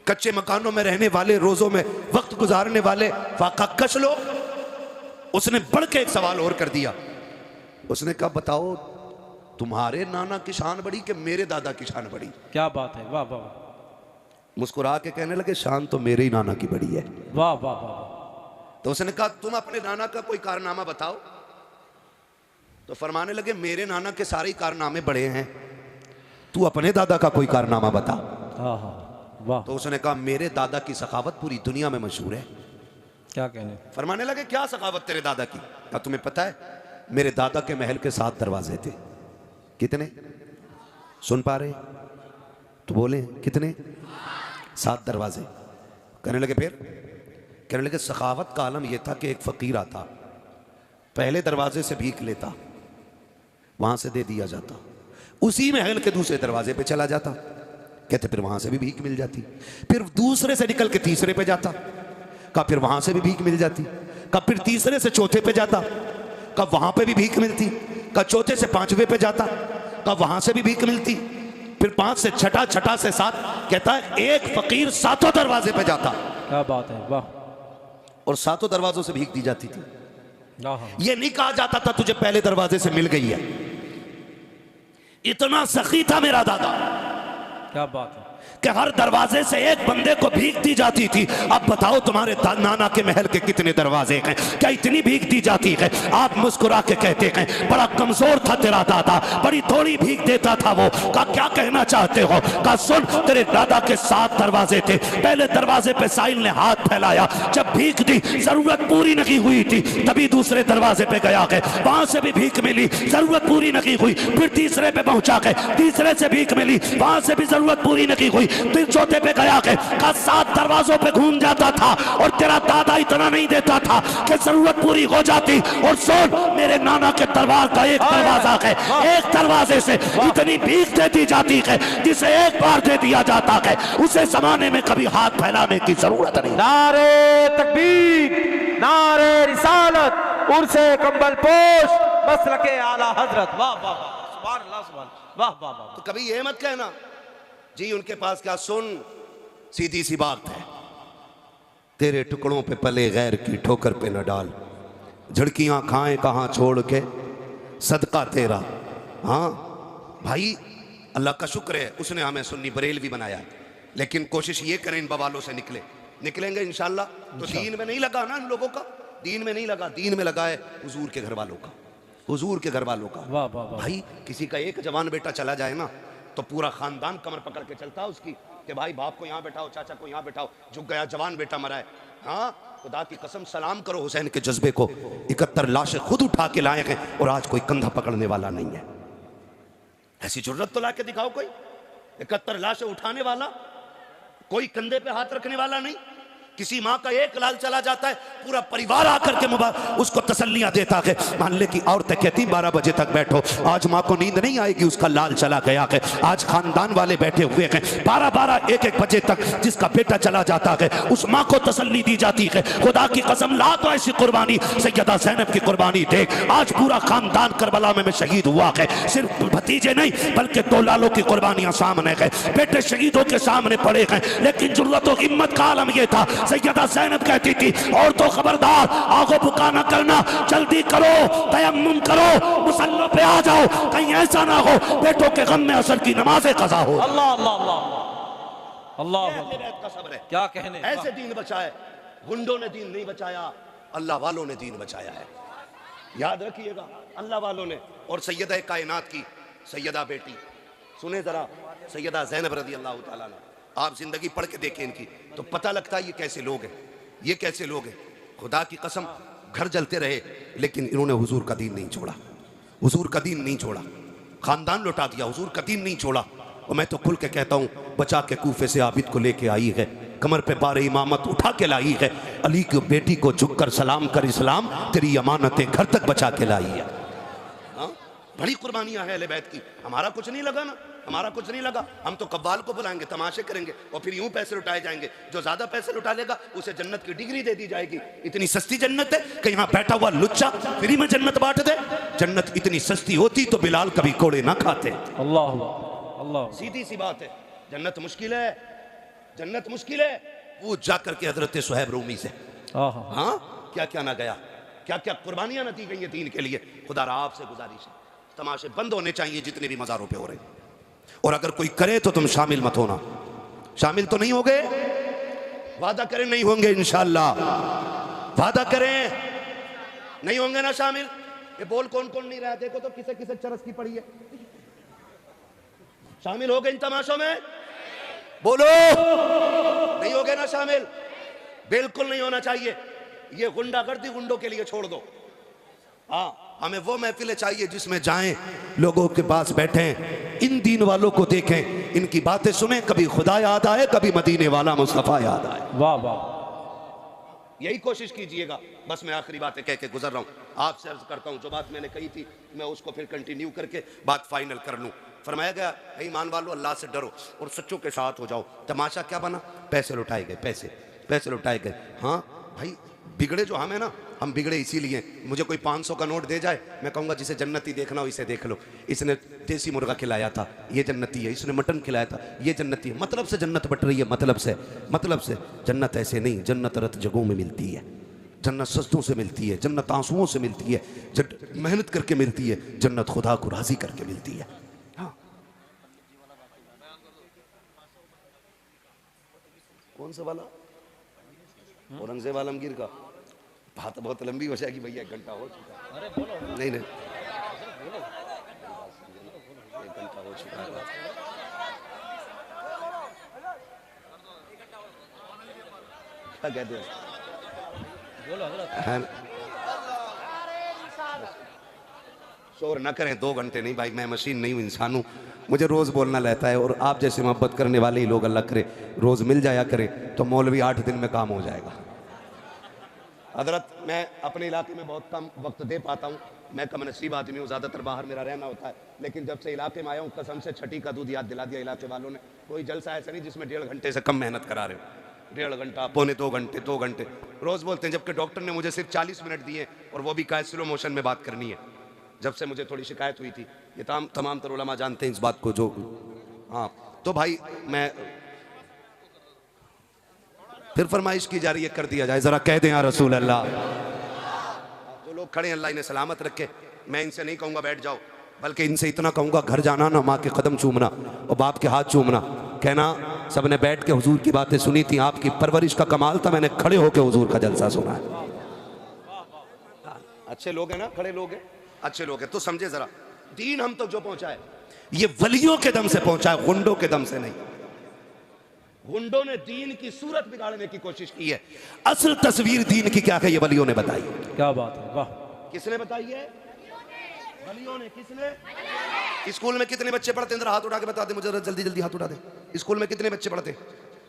कच्चे मकानों में रहने वाले, रोजों में वक्त गुजारने वाले फाकाकश लोग। उसने बढ़ के एक सवाल और कर दिया, उसने कहा बताओ तुम्हारे नाना की शान बड़ी कि मेरे दादा की शान बड़ी? क्या बात है, वाह वाह। मुस्कुरा के कहने लगे शान तो मेरे ही नाना की बड़ी है। वाह वाह वाह। तो उसने कहा तुम अपने नाना का कोई कारनामा बताओ। तो फरमाने लगे मेरे नाना के सारे कारनामे बड़े हैं, तू अपने दादा का कोई कारनामा बता। हाँ हाँ, वाह। तो उसने कहा मेरे दादा की सखावत पूरी दुनिया में मशहूर है। क्या कहने, फरमाने लगे क्या सखावत तेरे दादा की? क्या तुम्हें पता है मेरे दादा के महल के 7 दरवाजे थे। कितने? सुन पा रहे तो बोले कितने? 7 दरवाजे। कहने लगे फिर? कहने लगे सखावत का आलम यह था कि एक फकीर आता, पहले दरवाजे से भीख लेता, वहां से दे दिया जाता, उसी महल के दूसरे दरवाजे पे चला जाता, कहते फिर वहां से भी भीख मिल जाती, फिर दूसरे से निकल के तीसरे पे जाता, कहा फिर वहां से भी भीख मिल जाती, कहा फिर तीसरे से चौथे पे जाता, कहा वहां पे भी भीख मिलती, कहा चौथे से 5वें पे जाता, कहा वहां से भी भीख मिलती, फिर 5 से छठा, छठा से 7, कहता है एक फकीर 7 दरवाजे पे जाता। क्या बात है, वाह। और 7 दरवाजों से भीख दी जाती थी। हाँ, ये नहीं कहा जाता था तुझे पहले दरवाजे से मिल गई है। इतना सखी था मेरा दादा। क्या बात है। कि हर दरवाजे से एक बंदे को भीख दी जाती थी। अब बताओ तुम्हारे नाना के महल के कितने दरवाजे हैं? क्या इतनी भीख दी जाती है? आप मुस्कुरा के कहते हैं बड़ा कमजोर था तेरा दादा, बड़ी थोड़ी भीख देता था वो। का क्या कहना चाहते हो? का सुन, तेरे दादा के 7 दरवाजे थे। पहले दरवाजे पे साहिल ने हाथ फैलाया, जब भीख दी जरूरत पूरी नहीं हुई थी, तभी दूसरे दरवाजे पे गया है, वहां से भी भीख मिली, जरूरत पूरी नहीं हुई। फिर तीसरे पे पहुंचा के तीसरे से भीख मिली, वहां से भी जरूरत पूरी नहीं हुई। फिर चौथे पे गया के 7 दरवाजों पे घूम जाता था और तेरा दादा इतना नहीं देता था कि जरूरत पूरी हो जाती। और सुन, मेरे नाना के दरबार का एक दरवाजा है, एक दरवाजे से इतनी भीख दे दी जाती है जिसे एक बार दे दिया जाता है, उसे जमाने में कभी हाथ फैलाने की जरूरत नहीं। नारे तकबीर, नारे रिसालत, उर्से कंबल पोश, मसलके आला हजरत। वाह वाह वाह, सुभान अल्लाह, सुभान, वाह वाह वाह। तो कभी ये मत कहना जी उनके पास क्या। सुन, सीधी सी बात है, तेरे टुकड़ों पे पले गैर की ठोकर पे न डाल, झड़कियां खाएं कहां छोड़ के सदका तेरा। हाँ भाई, अल्लाह का शुक्र है उसने हमें सुन्नी बरेलवी बनाया, लेकिन कोशिश ये करें इन बवालों से निकलेंगे इंशाल्लाह। तो दीन में नहीं लगा ना इन लोगों का, दीन में नहीं लगा, दीन में लगा है हुजूर के घर वालों का, हुजूर के घर वालों का। वाह वाह वाह। भाई किसी का एक जवान बेटा चला जाए ना तो पूरा खानदान कमर पकड़ के चलता है उसकी कि भाई बाप को यहाँ बैठाओ, चाचा को यहाँ बैठाओ, झुक गया जवान बेटा मरा है। हाँ, खुदा की कसम सलाम करो हुसैन के जज्बे को। 71 लाशें खुद उठा के लाए हैं और आज कोई कंधा पकड़ने वाला नहीं है। ऐसी जरूरत तो ला के दिखाओ कोई, 71 लाशें उठाने वाला, कोई कंधे पे हाथ रखने वाला नहीं। किसी माँ का एक लाल चला जाता है, पूरा परिवार आकर के उसको तसल्लियां देता है। मोहल्ले की औरतें कहती 12 बजे तक बैठो, आज माँ को नींद नहीं आएगी, उसका लाल चला गया है। आज खानदान वाले बैठे हुए हैं 12-12, 1-1 बजे तक, जिसका बेटा चला जाता है उस माँ को तसल्ली दी जाती है। खुदा की कसम, ला तो ऐसी कुर्बानी, सैयदा ज़ैनब की कुर्बानी देख, आज पूरा खानदान करबला में शहीद हुआ है। सिर्फ भतीजे नहीं बल्कि 2 लालों की कुर्बानियां सामने है, बेटे शहीदों के सामने पड़े हैं। लेकिन जुर्रत और हिम्मत का आलम यह था, सैयदा ज़ैनब कहती थी और तो खबरदार आगो बुका ना करना, जल्दी करो, तयम्मुम करो, मुसल्लों पे आ जाओ, कहीं ऐसा ना हो बेटों के गम में असर की नमाज़ें कज़ा हो। अल्लाह अल्लाह अल्लाह अल्लाह का सब्र है, क्या कहने। ऐसे दीन बचाए, गुंडों ने दीन नहीं बचाया, अल्लाह वालों ने दीन बचाया है, याद रखिएगा, अल्लाह वालों ने। और सैयदा कायनात की सैयदा बेटी, सुने जरा, सैयदा ज़ैनब रज़ी अल्लाह तआला अन्हा, आप जिंदगी पढ़ के देखें इनकी तो पता लगता है ये कैसे लोग हैं, ये कैसे लोग हैं। खुदा की कसम, घर जलते रहे लेकिन इन्होंने हुजूर का दीन नहीं छोड़ा, हुजूर का दीन नहीं छोड़ा, खानदान लौटा दिया, हुजूर का दीन नहीं छोड़ा। और मैं तो खुल के कहता हूँ, बचा के कूफे से आबिद को लेके आई है, कमर पे बारे इमामत उठा के लाई है, अली की बेटी को झुककर सलाम कर इस्लाम तेरी अमानतें घर तक बचा के लाई है। हाँ, बड़ी कुर्बानियां हैं अहले बैत की। हमारा कुछ नहीं लगा ना, हमारा कुछ नहीं लगा, हम तो कव्वाल को बुलाएंगे, तमाशे करेंगे और फिर यूं पैसे लुटाए जाएंगे। जो ज्यादा पैसे लुटा लेगा उसे जन्नत की डिग्री दे दी जाएगी। इतनी सस्ती जन्नत है कि यहाँ बैठा हुआ लुच्चा फ्री में जन्नत बांट दे। जन्नत इतनी सस्ती होती तो बिलाल कभी कोड़े ना खाते। अल्लाह अल्लाह, सीधी सी बात है, जन्नत मुश्किल है, जन्नत मुश्किल है। वो जाकर के हजरत सुहैब रूमी से, हाँ क्या क्या ना गया, क्या क्या कुर्बानियां न दी गई है दीन के लिए। खुदा आपसे गुजारिश है, तमाशे बंद होने चाहिए जितने भी मज़ारों पे हो रहे हैं। और अगर कोई करे तो तुम शामिल मत होना। शामिल तो नहीं होगे, वादा करें नहीं होंगे इंशाअल्लाह, वादा करें नहीं होंगे ना शामिल। ये बोल कौन कौन नहीं रहा, देखो तो किसे किसे चरस की पड़ी है। शामिल हो गए इन तमाशों में, बोलो नहीं हो गए ना शामिल, बिल्कुल नहीं होना चाहिए। ये गुंडागर्दी गुंडों के लिए छोड़ दो। हाँ, हमें वो महफिलें चाहिए जिसमें जाएं, लोगों के पास बैठें, इन दीन वालों को देखें, इनकी बातें सुने, कभी खुदा याद आए, कभी मदीने वाला मुस्तफ़ा याद आए। वाह वाह, यही कोशिश कीजिएगा। बस मैं आखिरी बातें कह के गुजर रहा हूँ, आपसे अर्ज करता हूँ, जो बात मैंने कही थी मैं उसको फिर कंटिन्यू करके बात फाइनल कर लूँ। फरमाया गया, ईमान वालों अल्लाह से डरो और सच्चों के साथ हो जाओ। तमाशा क्या बना, पैसे लुटाए गए, पैसे लुटाए गए। हाँ भाई, बिगड़े जो हम है ना, हम बिगड़े इसीलिए। मुझे कोई 500 का नोट दे जाए, मैं कहूँगा जिसे जन्नती देखना हो इसे देख लो, इसने देसी मुर्गा खिलाया था ये जन्नती है, इसने मटन खिलाया था ये जन्नती है। मतलब से जन्नत बट रही है, मतलब से जन्नत ऐसे नहीं, जन्नत रत जगहों में मिलती है, जन्नत सस्तों से मिलती है, जन्नत आंसुओं से मिलती है, मेहनत करके मिलती है, जन्नत खुदा को राजी करके मिलती है। हाँ कौन सा वाला? औरंगजेब आलमगीर का। बात बहुत लंबी हो जाएगी भैया, 1 घंटा हो चुका है। अरे बोलो। नहीं 1 घंटा हो चुका है। क्या कहते हैं? बोलो है शोर ना करें, 2 घंटे नहीं भाई, मैं मशीन नहीं हूँ, इंसान हूँ, मुझे रोज़ बोलना रहता है। और आप जैसे मोहब्बत करने वाले ही लोग अल्लाह करे रोज़ मिल जाया करे तो मौलवी 8 दिन में काम हो जाएगा। हजरत मैं अपने इलाके में बहुत कम वक्त दे पाता हूँ, मैं कम नसीब आदमी हूँ, ज़्यादातर बाहर मेरा रहना होता है, लेकिन जब से इलाके में आया हूँ कसम से छठी का दूध याद दिला दिया इलाके वालों ने। कोई जलसा ऐसा नहीं जिसमें 1.5 घंटे से कम मेहनत करा रहे हो। 1.5 घंटा, पौने 2 घंटे, 2 घंटे रोज़ बोलते हैं, जबकि डॉक्टर ने मुझे सिर्फ 40 मिनट दिए और वो भी कहा स्लो मोशन में बात करनी है। जब से मुझे थोड़ी शिकायत हुई थी, ये तमाम तर उलमा जानते हैं इस बात को। जो हाँ तो भाई मैं फिर फरमाइश की जा रही है, कर दिया जाए, ज़रा कह दें या रसूल अल्लाह। जो लोग खड़े हैं अल्लाह इन्हें सलामत रखे। मैं इनसे नहीं कहूँगा बैठ जाओ, बल्कि इनसे इतना कहूँगा घर जाना ना माँ के कदम चूमना और बाप के हाथ चूमना, कहना सबने बैठ के हुजूर की बातें सुनी थी, आपकी परवरिश का कमाल था, मैंने खड़े होकर हुजूर का जलसा सुना है। अच्छे लोग हैं ना, खड़े लोग हैं, अच्छे लोग हैं। तो समझे जरा, दीन हम तक जो पहुंचा है ये वलियों के दम से पहुंचा है, गुंडों के दम से नहीं। गुंडों ने दीन की सूरत बिगाड़ने की कोशिश की है, असल तस्वीर दीन की क्या है ये वलियों ने बताई। क्या बात है, वाह। किसने बताई है? वलियों ने। किसने? स्कूल में कितने बच्चे पढ़ते हैं? जरा हाथ उठा के बता दे मुझे, जल्दी जल्दी हाथ उठा दे। स्कूल में कितने बच्चे पढ़ते?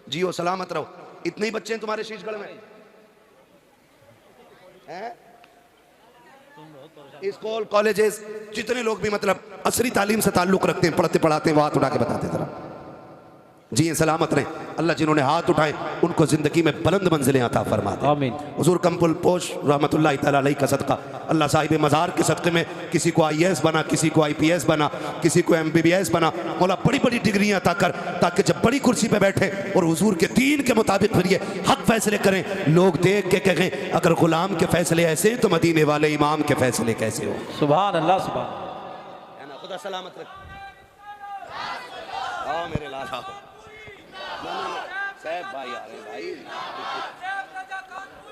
जियो सलामत रहो। इतने ही बच्चे हैं तुम्हारे शीशगढ़ में हैं? स्कूल कॉलेजेस जितने लोग भी मतलब असरी तालीम से ताल्लुक रखते हैं, पढ़ते पढ़ाते हैं, वो हाथ उठा के बताते जरा। जी सलामत रहें। अल्लाह जिन्होंने हाथ उठाए उनको जिंदगी में बुलंद मंजिलें अता फरमा दे। आमीन। हुजूर कंपुल पोश रहमतुल्लाह तआला अलैहि का सदका, अल्लाह साहिब मज़ार के सदक़े में किसी को IAS बना, किसी को IPS बना, किसी को MBBS बना, मौला बड़ी बड़ी डिग्रियां अता कर, ताकि जब बड़ी कुर्सी पे बैठे और हुजूर के दीन के मुताबिक फिर ये हक फैसले करें, लोग देख के कहें अगर गुलाम के फैसले ऐसे तो मदीने वाले इमाम के फैसले कैसे हो। सुभान अल्लाह, सुभान। खुदा सलामत रखे। हाँ मेरे लाला साहब भाई आ रहे भाई।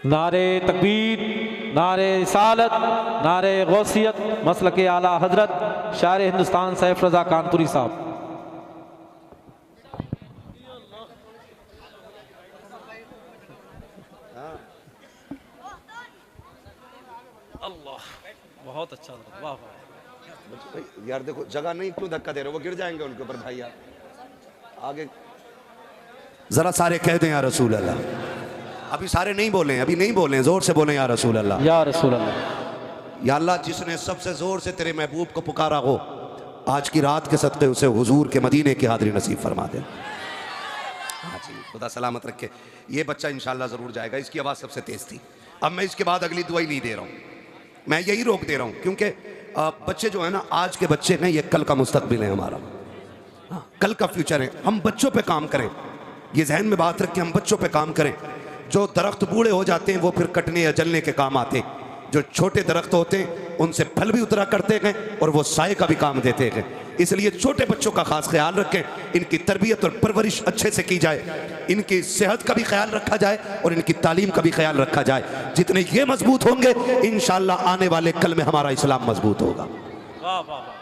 नारे तकबीर, नारे रिसालत, नारे गौसियत, मसलके आला हजरत शायर हिंदुस्तान सैफ रजा कानपुरी साहब। अल्लाह, बहुत अच्छा, वाह वाह। यार देखो जगह नहीं, क्यों धक्का दे रहे हो, वो गिर जाएंगे उनके ऊपर भाई। यार आगे जरा सारे कह दें या रसूल अल्लाह। अभी सारे नहीं बोले, अभी नहीं बोले, जोर से बोले या रसूल अल्लाह। या रसूल अल्लाह। या अल्लाह जिसने सबसे जोर से तेरे महबूब को पुकारा हो, आज की रात के सदक़े उसे हुजूर के मदीने की हाज़िरी नसीब फरमा दे। हाँ जी, खुदा सलामत रखे। ये बच्चा इंशाल्लाह ज़रूर जाएगा, इसकी आवाज़ सबसे तेज़ थी। अब मैं इसके बाद अगली दुआई नहीं दे रहा हूँ, मैं यही रोक दे रहा हूँ, क्योंकि बच्चे जो है ना, आज के बच्चे हैं, ये कल का मुस्तकबिल है हमारा, कल का फ्यूचर है। हम बच्चों पे काम करें, ये जहन में बात रख के हम बच्चों पे काम करें। जो दरख्त बूढ़े हो जाते हैं वो फिर कटने या जलने के काम आते हैं, जो छोटे दरख्त होते हैं उनसे फल भी उतरा करते हैं और वो साए का भी काम देते हैं। इसलिए छोटे बच्चों का खास ख्याल रखें, इनकी तरबियत और परवरिश अच्छे से की जाए, इनकी सेहत का भी ख्याल रखा जाए और इनकी तालीम का भी ख्याल रखा जाए। जितने ये मजबूत होंगे इंशाअल्लाह आने वाले कल में हमारा इस्लाम मजबूत होगा। वाह वाह।